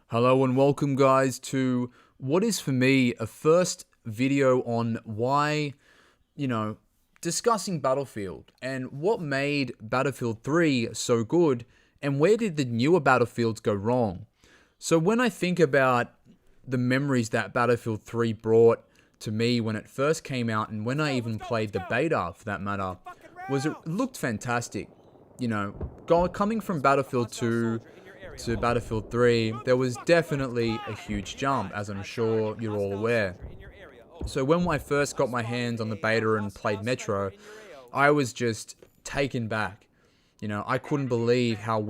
Hello and welcome guys to what is for me a first video on why, discussing Battlefield and what made Battlefield 3 so good and where did the newer Battlefields go wrong. So when I think about the memories that Battlefield 3 brought to me when it first came out and when I even played the beta for that matter, was it looked fantastic. Coming from Battlefield 2 to Battlefield 3, there was definitely a huge jump, as I'm sure you're all aware. So when I first got my hands on the beta and played Metro, I was just taken back. I couldn't believe how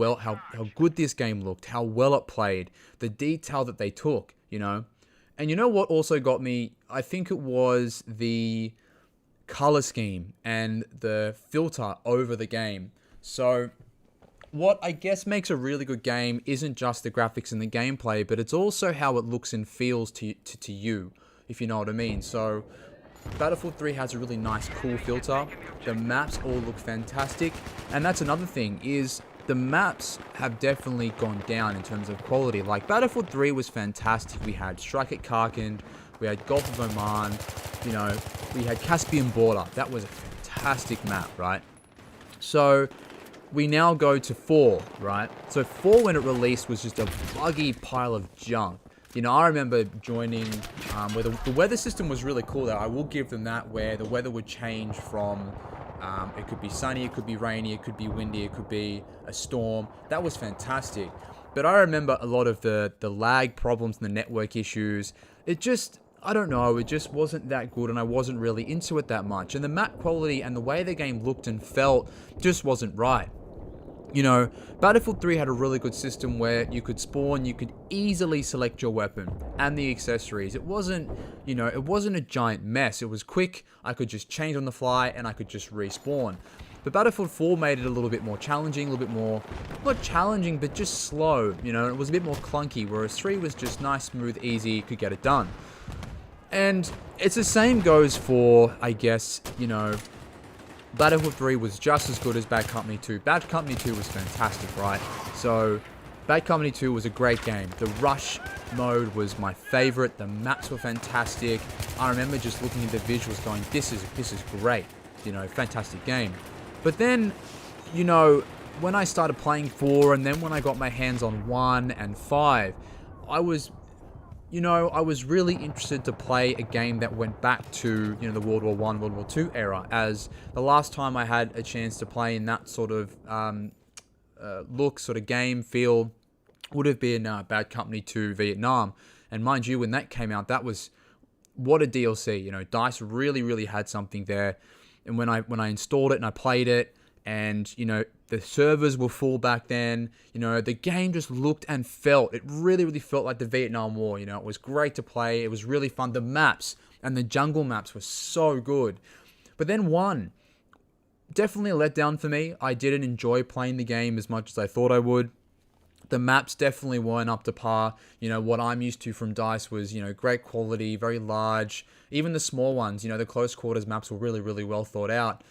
good this game looked, how well it played, the detail that they took, And you know what also got me? I think it was the color scheme and the filter over the game. So what I guess makes a really good game isn't just the graphics and the gameplay, but it's also how it looks and feels to you, if you know what I mean. So Battlefield 3 has a really nice, cool filter. The maps all look fantastic. And that's another thing, is the maps have definitely gone down in terms of quality. Like, Battlefield 3 was fantastic. We had Strike at Karkin, we had Gulf of Oman, we had Caspian Border. That was a fantastic map, right? So we now go to 4, right? So 4, when it released, was just a buggy pile of junk. I remember joining where the weather system was really cool, though. I will give them that, where the weather would change from, it could be sunny, it could be rainy, it could be windy, it could be a storm. That was fantastic. But I remember a lot of the lag problems and the network issues. I don't know, it just wasn't that good, and I wasn't really into it that much. And the map quality and the way the game looked and felt just wasn't right. Battlefield 3 had a really good system where you could spawn, you could easily select your weapon and the accessories. It wasn't a giant mess. It was quick. I could just change on the fly and I could just respawn. But Battlefield 4 made it a little bit more challenging, a little bit more, not challenging, but just slow. It was a bit more clunky, whereas 3 was just nice, smooth, easy, could get it done. And it's the same goes for, I guess, Battlefield 3 was just as good as Bad Company 2. Bad Company 2 was fantastic, right? So, Bad Company 2 was a great game. The rush mode was my favorite. The maps were fantastic. I remember just looking at the visuals going, this is great. Fantastic game. But then, when I started playing 4 and then when I got my hands on 1 and 5, I was really interested to play a game that went back to, the World War I, World War II era, as the last time I had a chance to play in that sort of look, sort of game feel, would have been Bad Company 2 Vietnam. And mind you, when that came out, that was, what a DLC. DICE really, really had something there. And when I installed it and I played it, and, the servers were full back then. The game just looked and felt. It really, really felt like the Vietnam War. It was great to play. It was really fun. The maps and the jungle maps were so good. But then 1, definitely a letdown for me. I didn't enjoy playing the game as much as I thought I would. The maps definitely weren't up to par. What I'm used to from DICE was, great quality, very large. Even the small ones, the close quarters maps were really, really well thought out.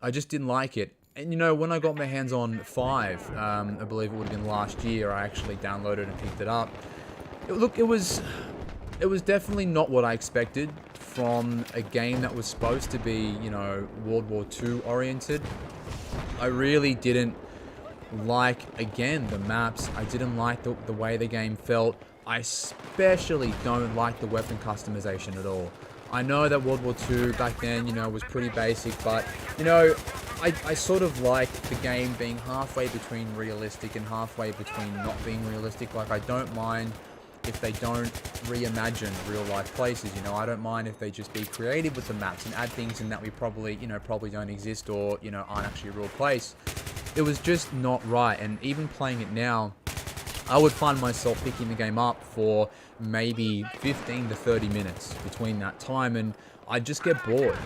I just didn't like it. And, when I got my hands on 5, I believe it would have been last year, I actually downloaded and picked it up. It was definitely not what I expected from a game that was supposed to be, World War II oriented. I really didn't like, again, the maps. I didn't like the way the game felt. I especially don't like the weapon customization at all. I know that World War II back then, was pretty basic, but, I sort of like the game being halfway between realistic and halfway between not being realistic. Like, I don't mind if they don't reimagine real life places, I don't mind if they just be creative with the maps and add things in that we probably don't exist or, aren't actually a real place. It was just not right. And even playing it now, I would find myself picking the game up for maybe 15 to 30 minutes between that time, and I'd just get bored.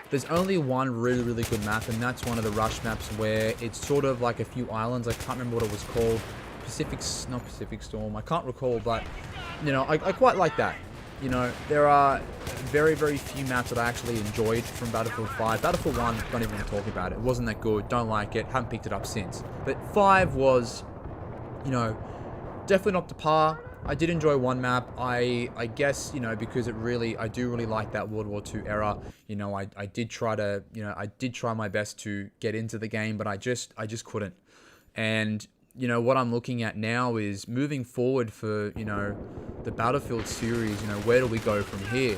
There's only one really, really good map, and that's one of the rush maps where it's sort of like a few islands. I can't remember what it was called. Not Pacific Storm. I can't recall, but, I quite like that. There are very, very few maps that I actually enjoyed from Battlefield 5. Battlefield 1, don't even want to talk about it. It wasn't that good. Don't like it. Haven't picked it up since. But 5 was, definitely not to par. I did enjoy one map. I guess, you know, because I do really like that World War II era. You know, I did try to, you know, I did try my best to get into the game, but I just couldn't. And, you know, what I'm looking at now is moving forward for, you know, the Battlefield series, you know, where do we go from here?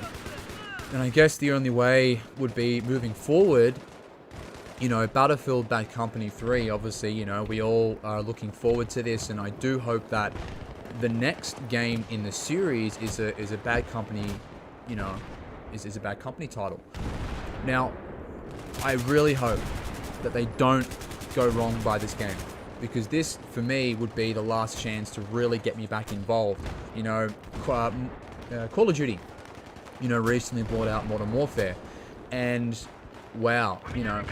And I guess the only way would be moving forward, you know, Battlefield Bad Company 3, obviously, you know, we all are looking forward to this, and I do hope that the next game in the series is a Bad Company, you know, is a Bad Company title. Now, I really hope that they don't go wrong by this game, because this, for me, would be the last chance to really get me back involved. You know, Call of Duty, you know, recently brought out Modern Warfare, and wow, you know,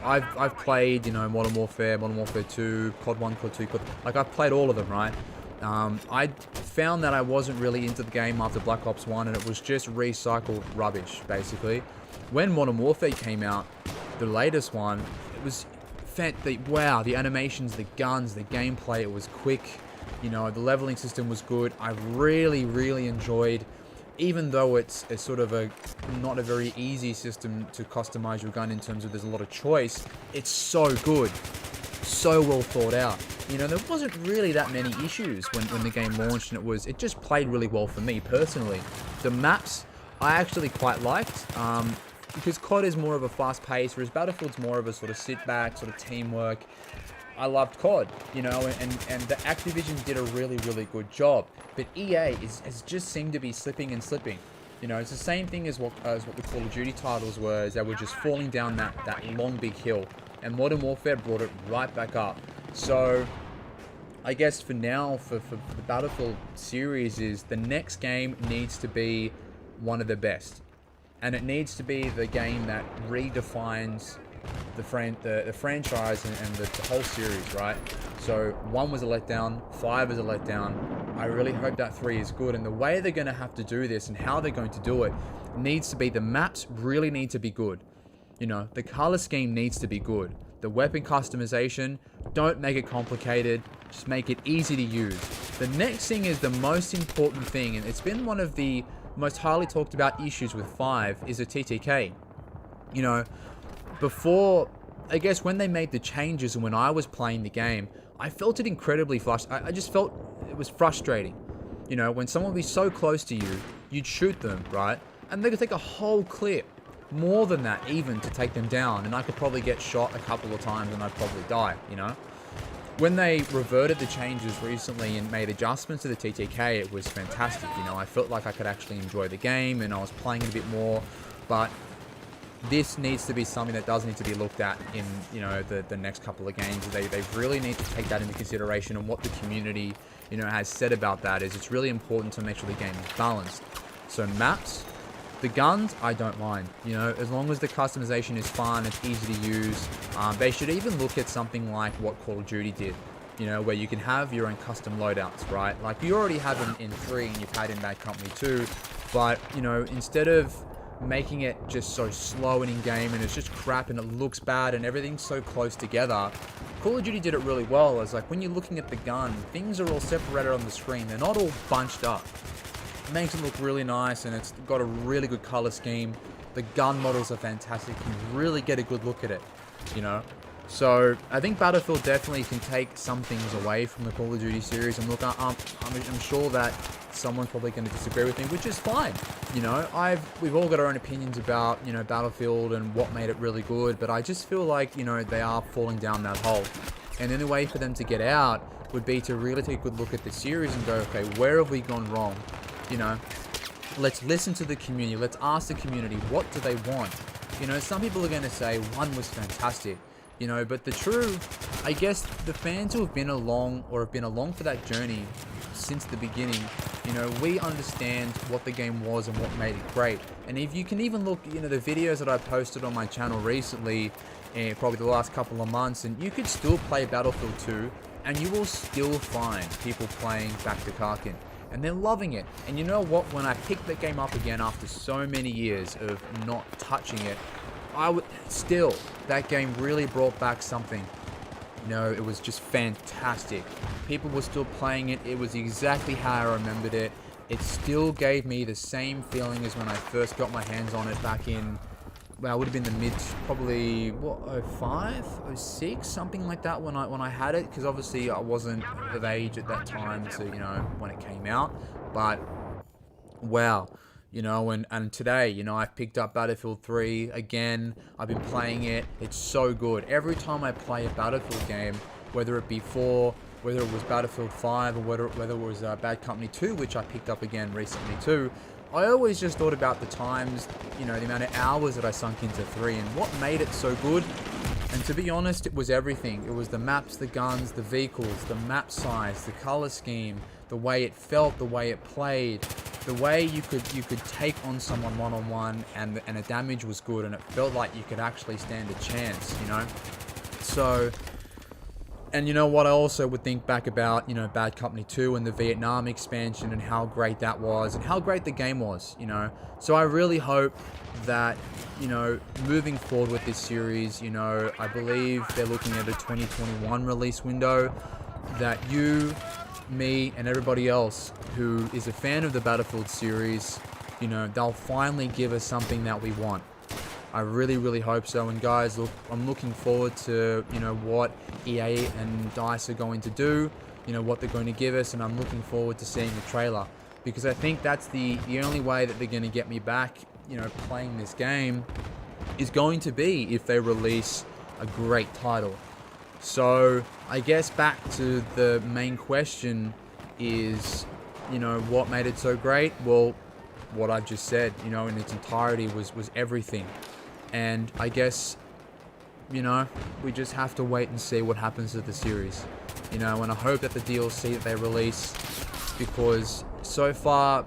I've played, you know, Modern Warfare 2, COD 1, COD 2, like I've played all of them, right? I found that I wasn't really into the game after Black Ops 1, and it was just recycled rubbish, basically. When Modern Warfare came out, the latest one, it was wow, the animations, the guns, the gameplay, it was quick, you know, the leveling system was good. I really, really enjoyed, even though it's sort of not a very easy system to customize your gun in terms of there's a lot of choice, it's so good, so well thought out. You know, there wasn't really that many issues when the game launched, and it just played really well for me personally. The maps I actually quite liked, because COD is more of a fast pace, whereas Battlefield's more of a sort of sit back, sort of teamwork. I loved COD, you know, and the Activision did a really, really good job. But EA has just seemed to be slipping and slipping. You know, it's the same thing as what the Call of Duty titles were, is they were just falling down that long, big hill. And Modern Warfare brought it right back up. So, I guess for now, for the Battlefield series, is the next game needs to be one of the best. And it needs to be the game that redefines the franchise and the whole series, right? So 1 was a letdown, 5 is a letdown. I really hope that 3 is good, and the way they're going to have to do this and how they're going to do it needs to be, the maps really need to be good. You know, the color scheme needs to be good. The weapon customization, don't make it complicated, just make it easy to use. The next thing is the most important thing, and it's been one of the most highly talked about issues with 5, is a TTK. You know, before, I guess when they made the changes and when I was playing the game, I felt it incredibly I just felt it was frustrating. You know, when someone would be so close to you, you'd shoot them, right? And they could take a whole clip, more than that even, to take them down, and I could probably get shot a couple of times and I'd probably die, you know? When they reverted the changes recently and made adjustments to the TTK, it was fantastic. You know, I felt like I could actually enjoy the game and I was playing it a bit more, but this needs to be something that does need to be looked at in, you know, the next couple of games. They really need to take that into consideration, and what the community, you know, has said about that is it's really important to make sure the game is balanced. So maps, the guns, I don't mind, you know, as long as the customization is fun, it's easy to use. They should even look at something like what Call of Duty did, you know, where you can have your own custom loadouts, right? Like you already have them in 3 and you've had in Bad Company 2, but, you know, instead of making it just so slow and in-game and it's just crap and it looks bad and everything's so close together, Call of Duty did it really well. It's like when you're looking at the gun, things are all separated on the screen, they're not all bunched up. It makes it look really nice, and it's got a really good color scheme. The gun models are fantastic. You really get a good look at it, you know. So I think Battlefield definitely can take some things away from the Call of Duty series. And look, I'm sure that someone's probably going to disagree with me, which is fine. You know, we've all got our own opinions about, you know, Battlefield and what made it really good, but I just feel like, you know, they are falling down that hole. And the only way for them to get out would be to really take a good look at the series and go, okay, where have we gone wrong? You know, let's listen to the community. Let's ask the community, what do they want? You know, some people are going to say 1 was fantastic, you know, but I guess the fans who have been along for that journey since the beginning, you know, we understand what the game was and what made it great. And if you can even look, you know, the videos that I posted on my channel recently, probably the last couple of months, and you could still play Battlefield 2 and you will still find people playing Back to Karkin. And they're loving it. And you know what? When I picked that game up again after so many years of not touching it, that game really brought back something It was just fantastic. People were still playing it. It was exactly how I remembered it. It still gave me the same feeling as when I first got my hands on it back in, well, it would have been the mid, probably, what, 05, 06, something like that when I had it, because obviously I wasn't of age at that time to, when it came out. But, wow. And today, I've picked up Battlefield 3 again. I've been playing it. It's so good. Every time I play a Battlefield game, whether it be 4, whether it was Battlefield 5, or whether it was Bad Company 2, which I picked up again recently too, I always just thought about the times, the amount of hours that I sunk into 3 and what made it so good. And to be honest, it was everything. It was the maps, the guns, the vehicles, the map size, the color scheme, the way it felt, the way it played, the way you could take on someone one-on-one, and the damage was good, and it felt like you could actually stand a chance, So, and what I also would think back about, Bad Company 2 and the Vietnam expansion and how great that was and how great the game was, So I really hope that, moving forward with this series, I believe they're looking at a 2021 release window, that you, me, and everybody else who is a fan of the Battlefield series, they'll finally give us something that we want. I really, really hope so. And guys, look, I'm looking forward to, what EA and DICE are going to do, what they're going to give us, and I'm looking forward to seeing the trailer, because I think that's the only way that they're going to get me back, playing this game, is going to be if they release a great title. So I guess back to the main question is, what made it so great? Well, what I've just said, in its entirety was everything. And I guess, we just have to wait and see what happens to the series. And I hope that the DLC that they release, because so far,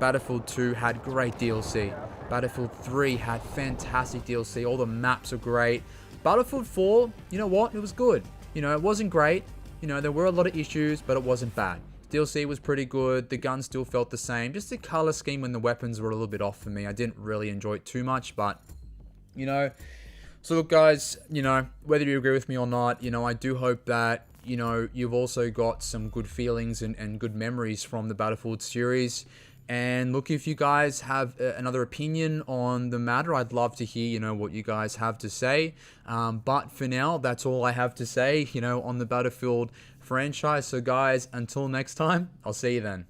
Battlefield 2 had great DLC. Battlefield 3 had fantastic DLC. All the maps are great. Battlefield 4, you know what? It was good. It wasn't great. There were a lot of issues, but it wasn't bad. DLC was pretty good. The gun still felt the same. Just the color scheme and the weapons were a little bit off for me. I didn't really enjoy it too much, but, So look, guys, whether you agree with me or not, I do hope that, you've also got some good feelings and good memories from the Battlefield series. And look, if you guys have another opinion on the matter, I'd love to hear, what you guys have to say. But for now, that's all I have to say, on the Battlefield franchise. So guys, until next time, I'll see you then.